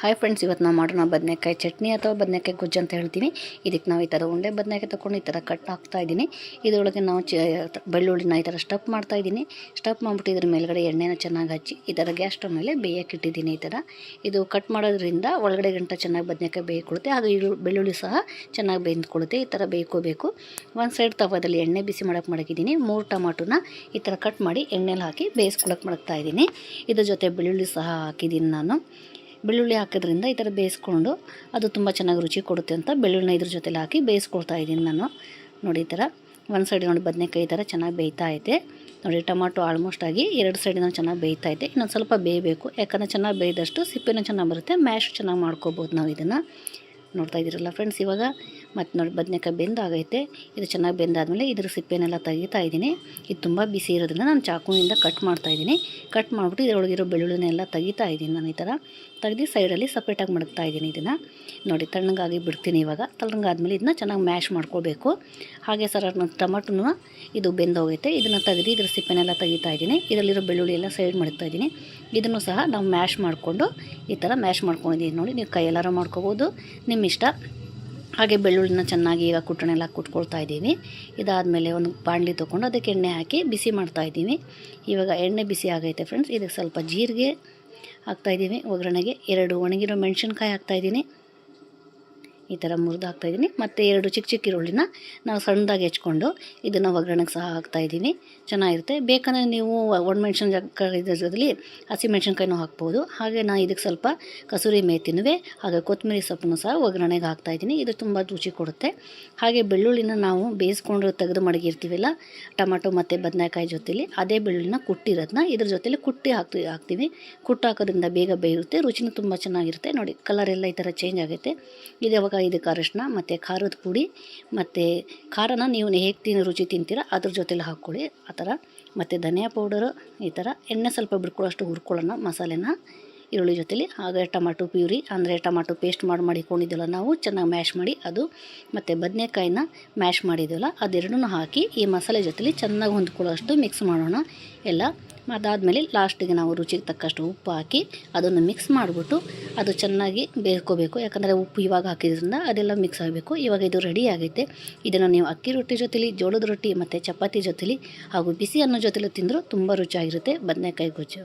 Hi friends, ಇವತ್ತು ನಾವು ಮಾಡೋಣ ಬದನೆಕಾಯಿ ಚಟ್ನಿ ಅಥವಾ ಬದನೆಕಾಯಿ ಗೊಜ್ಜು ಅಂತ ಹೇಳ್ತೀನಿ. ಇದಕ್ಕೆ ನಾವು ಈ ಥರ ಉಂಡೆ ಬದನೆಕಾಯಿ ತೊಗೊಂಡು ಈ ಥರ ಕಟ್ ಹಾಕ್ತಾಯಿದ್ದೀನಿ. ಇದರೊಳಗೆ ನಾವು ಬೆಳ್ಳುಳ್ಳಿನ ಈ ಥರ ಸ್ಟಫ್ ಮಾಡ್ತಾಯಿದ್ದೀನಿ. ಸ್ಟಫ್ ಮಾಡಿಬಿಟ್ಟು ಇದ್ರ ಮೇಲ್ಗಡೆ ಎಣ್ಣೆನ ಚೆನ್ನಾಗಿ ಹಚ್ಚಿ ಈ ಥರ ಗ್ಯಾಸ್ ಸ್ಟವ್ ಮೇಲೆ ಬೇಯಕ್ಕೆ ಇಟ್ಟಿದ್ದೀನಿ. ಈ ಥರ ಇದು ಕಟ್ ಮಾಡೋದ್ರಿಂದ ಒಳಗಡೆ ಗಂಟ ಚೆನ್ನಾಗಿ ಬದನೆಕಾಯಿ ಬೇಯ್ಕೊಳ್ಳುತ್ತೆ. ಹಾಗೂ ಬೆಳ್ಳುಳ್ಳಿ ಸಹ ಚೆನ್ನಾಗಿ ಬೇಯ್ಕೊಳ್ಳುತ್ತೆ. ಈ ಥರ ಬೇಯ್ಕೋಬೇಕು. ಒಂದು ಸೈಡ್ ತವದಲ್ಲಿ ಎಣ್ಣೆ ಬಿಸಿ ಮಾಡೋಕ್ಕಿದ್ದೀನಿ. 3 ಟೊಮಾಟೋನ ಈ ಥರ ಕಟ್ ಮಾಡಿ ಎಣ್ಣೆಲಿ ಹಾಕಿ ಬೇಯಿಸ್ಕೊಳಕ್ಕೆ ಮಾಡ್ತಾಯಿದ್ದೀನಿ. ಇದ್ರ ಜೊತೆ ಬೆಳ್ಳುಳ್ಳಿ ಸಹ ಹಾಕಿದ್ದೀನಿ ನಾನು. ಬೆಳ್ಳುಳ್ಳಿ ಹಾಕೋದ್ರಿಂದ ಈ ಥರ ಬೇಯಿಸ್ಕೊಂಡು ಅದು ತುಂಬ ಚೆನ್ನಾಗಿ ರುಚಿ ಕೊಡುತ್ತೆ ಅಂತ ಬೆಳ್ಳುಳ್ಳಿನ ಇದ್ರ ಜೊತೆಲಿ ಹಾಕಿ ಬೇಯಿಸ್ಕೊಳ್ತಾ ಇದ್ದೀನಿ ನಾನು. ನೋಡಿ ಈ ಥರ ಒಂದು ಸೈಡ್ ನೋಡಿ ಬದನೆಕಾಯಿ ಈ ಥರ ಚೆನ್ನಾಗಿ ಬೇಯ್ತಾ ಐತೆ. ನೋಡಿ ಟೊಮಾಟೊ ಆಲ್ಮೋಸ್ಟ್ ಆಗಿ 2 ಸೈಡಿನ ಚೆನ್ನಾಗಿ ಬೇಯ್ತಾ ಐತೆ. ಇನ್ನೊಂದು ಸ್ವಲ್ಪ ಬೇಯಬೇಕು, ಯಾಕಂದರೆ ಚೆನ್ನಾಗಿ ಬೇಯ್ದಷ್ಟು ಸಿಪ್ಪೆನೂ ಚೆನ್ನಾಗಿ ಬರುತ್ತೆ. ಮ್ಯಾಶ್ ಚೆನ್ನಾಗಿ ಮಾಡ್ಕೋಬೋದು ನಾವು ಇದನ್ನು. ನೋಡ್ತಾ ಇದ್ದೀರಲ್ಲ ಫ್ರೆಂಡ್ಸ್, ಇವಾಗ ಮತ್ತು ನೋಡಿ ಬದನೆಕಾಯಿ ಬೆಂದಾಗೈತೆ. ಇದು ಚೆನ್ನಾಗಿ ಬೆಂದಾದಮೇಲೆ ಇದ್ರ ಸಿಪ್ಪೆನೆಲ್ಲ ತೆಗಿತಾ ಇದ್ದೀನಿ. ಇದು ತುಂಬ ಬಿಸಿ ಇರೋದ್ರಿಂದ ನಾನು ಚಾಕುವಿಂದ ಕಟ್ ಮಾಡ್ತಾಯಿದ್ದೀನಿ. ಕಟ್ ಮಾಡಿಬಿಟ್ಟು ಇದರೊಳಗಿರೋ ಬೆಳ್ಳುಳ್ಳಿನೆಲ್ಲ ತೆಗಿತಾ ಇದ್ದೀನಿ ನಾನು. ಈ ಥರ ತೆಗೆದು ಸೈಡಲ್ಲಿ ಸಪ್ರೇಟಾಗಿ ಮಡಗ್ತಾ ಇದ್ದೀನಿ. ಇದನ್ನು ನೋಡಿ ತಣ್ಣಗಾಗಿ ಬಿಡ್ತೀನಿ. ಇವಾಗ ತಣ್ಣಗಾದ್ಮೇಲೆ ಇದನ್ನ ಚೆನ್ನಾಗಿ ಮ್ಯಾಶ್ ಮಾಡ್ಕೋಬೇಕು. ಹಾಗೆ ಟೊಮಾಟೋನು ಇದು ಬೆಂದೋಗೈತೆ. ಇದನ್ನು ತೆಗೆದು ಇದ್ರ ಸಿಪ್ಪೆನೆಲ್ಲ ತೆಗಿತಾ ಇದ್ದೀನಿ. ಇದರಲ್ಲಿರೋ ಬೆಳ್ಳುಳ್ಳಿ ಎಲ್ಲ ಸೈಡ್ ಮಾಡ್ತಾ ಇದ್ದೀನಿ. ಇದನ್ನು ಸಹ ನಾವು ಮ್ಯಾಶ್ ಮಾಡಿಕೊಂಡು ಈ ಥರ ಮ್ಯಾಶ್ ಮಾಡ್ಕೊಂಡಿದ್ದೀನಿ. ನೋಡಿ, ನೀವು ಕೈಯೆಲ್ಲಾರು ಮಾಡ್ಕೋಬೋದು, ನಿಮ್ಮ ಇಷ್ಟ. ಹಾಗೆ ಬೆಳ್ಳುಳ್ಳಿನ ಚೆನ್ನಾಗಿ ಈಗ ಕುಟ್ಟಣೆಲ್ಲ ಕುಟ್ಕೊಳ್ತಾ ಇದ್ದೀವಿ. ಇದಾದಮೇಲೆ ಒಂದು ಬಾಣಲಿ ತೊಗೊಂಡು ಅದಕ್ಕೆ ಎಣ್ಣೆ ಹಾಕಿ ಬಿಸಿ ಮಾಡ್ತಾಯಿದ್ದೀವಿ. ಇವಾಗ ಎಣ್ಣೆ ಬಿಸಿ ಆಗೈತೆ ಫ್ರೆಂಡ್ಸ್. ಇದಕ್ಕೆ ಸ್ವಲ್ಪ ಜೀರಿಗೆ ಹಾಕ್ತಾಯಿದ್ದೀವಿ ಒಗ್ಗರಣೆಗೆ. 2 ಒಣಗಿರೋ ಮೆಣಸಿನ್ಕಾಯಿ ಹಾಕ್ತಾಯಿದ್ದೀನಿ. ಈ ಥರ ಮುರಿದು ಹಾಕ್ತಾಯಿದ್ದೀನಿ. ಮತ್ತು 2 ಚಿಕ್ಕ ಚಿಕ್ಕ ಈರುಳ್ಳಿನ ನಾವು ಸಣ್ಣದಾಗಿ ಹೆಚ್ಕೊಂಡು ಇದನ್ನು ಒಗ್ಗರಣೆಗೆ ಸಹ ಹಾಕ್ತಾಯಿದ್ದೀನಿ. ಚೆನ್ನಾಗಿರುತ್ತೆ. ಬೇಕಂದರೆ ನೀವು ಒಣಮೆಣ್ಸಿನ್ಕಾಯಿ ಜೊತೆಲಿ ಹಸಿಮೆಣ್ಸಿನ್ಕಾಯಿನೂ ಹಾಕ್ಬೋದು. ಹಾಗೆ ನಾನು ಇದಕ್ಕೆ ಸ್ವಲ್ಪ ಕಸೂರಿ ಮೇಥಿನೂ ಹಾಗೆ ಕೊತ್ತಂಬರಿ ಸೊಪ್ಪನ್ನು ಸಹ ಒಗ್ಗರಣೆಗೆ ಹಾಕ್ತಾಯಿದ್ದೀನಿ. ಇದು ತುಂಬ ರುಚಿ ಕೊಡುತ್ತೆ. ಹಾಗೆ ಬೆಳ್ಳುಳ್ಳಿನ ನಾವು ಬೇಯಿಸ್ಕೊಂಡು ತೆಗೆದು ಮಡಗಿರ್ತೀವಲ್ಲ ಟೊಮಾಟೊ ಮತ್ತು ಬದನೆಕಾಯಿ ಜೊತೆಲಿ, ಅದೇ ಬೆಳ್ಳುಳ್ಳಿನ ಕುಟ್ಟಿರೋದನ್ನ ಇದ್ರ ಜೊತೆಲಿ ಕುಟ್ಟಿ ಹಾಕ್ತೀವಿ. ಕುಟ್ಟು ಹಾಕೋದ್ರಿಂದ ಬೇಗ ಬೇಯುತ್ತೆ, ರುಚಿನೂ ತುಂಬ ಚೆನ್ನಾಗಿರುತ್ತೆ. ನೋಡಿ ಕಲರ್ ಎಲ್ಲ ಈ ಥರ ಚೇಂಜ್ ಆಗುತ್ತೆ. ಇದು ಯಾವಾಗ ಇದಕ್ಕೆ ಅರಿಶಿನ ಮತ್ತು ಖಾರದ ಪುಡಿ ಮತ್ತು ಖಾರನ ನೀವು ಹೇಗೆ ರುಚಿ ತಿಂತೀರ ಅದ್ರ ಜೊತೆಲಿ ಹಾಕ್ಕೊಳ್ಳಿ ಆ ಥರ. ಮತ್ತು ಧನಿಯಾ ಪೌಡರು ಈ ಥರ ಎಣ್ಣೆ ಸ್ವಲ್ಪ ಬಿಡ್ಕೊಳ್ಳೋಷ್ಟು ಹುರ್ಕೊಳ್ಳೋಣ ಮಸಾಲೆನ ಈರುಳ್ಳಿ ಜೊತೆಲಿ. ಹಾಗೆ ಟೊಮಾಟೊ ಪ್ಯೂರಿ ಅಂದರೆ ಟೊಮಾಟೊ ಪೇಸ್ಟ್ ಮಾಡಿಕೊಂಡಿದ್ದೆವಲ್ಲ ನಾವು ಚೆನ್ನಾಗಿ ಮ್ಯಾಶ್ ಮಾಡಿ ಅದು, ಮತ್ತು ಬದನೆಕಾಯಿನ ಮ್ಯಾಶ್ ಮಾಡಿದ್ದೀವಲ್ಲ ಅದೆರಡನ್ನೂ ಹಾಕಿ ಈ ಮಸಾಲೆ ಜೊತೆಲಿ ಚೆನ್ನಾಗಿ ಹೊಂದ್ಕೊಳ್ಳೋಷ್ಟು ಮಿಕ್ಸ್ ಮಾಡೋಣ ಎಲ್ಲ. ಅದಾದಮೇಲೆ ಲಾಸ್ಟಿಗೆ ನಾವು ರುಚಿಗೆ ತಕ್ಕಷ್ಟು ಉಪ್ಪು ಹಾಕಿ ಅದನ್ನು ಮಿಕ್ಸ್ ಮಾಡಿಬಿಟ್ಟು ಅದು ಚೆನ್ನಾಗಿ ಬೇಯ್ಕೋಬೇಕು. ಯಾಕಂದರೆ ಉಪ್ಪು ಇವಾಗ ಹಾಕಿದ್ರಿಂದ ಅದೆಲ್ಲ ಮಿಕ್ಸ್ ಆಗಬೇಕು. ಇವಾಗ ಇದು ರೆಡಿ ಆಗೈತೆ. ಇದನ್ನು ನೀವು ಅಕ್ಕಿ ರೊಟ್ಟಿ ಜೊತೆಲಿ, ಜೋಳದ ರೊಟ್ಟಿ ಮತ್ತು ಚಪಾತಿ ಜೊತೆಲಿ ಹಾಗೂ ಬಿಸಿ ಅನ್ನೋ ಜೊತೆಲಿ ತಿಂದರೂ ತುಂಬ ರುಚಿಯಾಗಿರುತ್ತೆ ಬದನೆಕಾಯಿ ಗೊಜ್ಜು.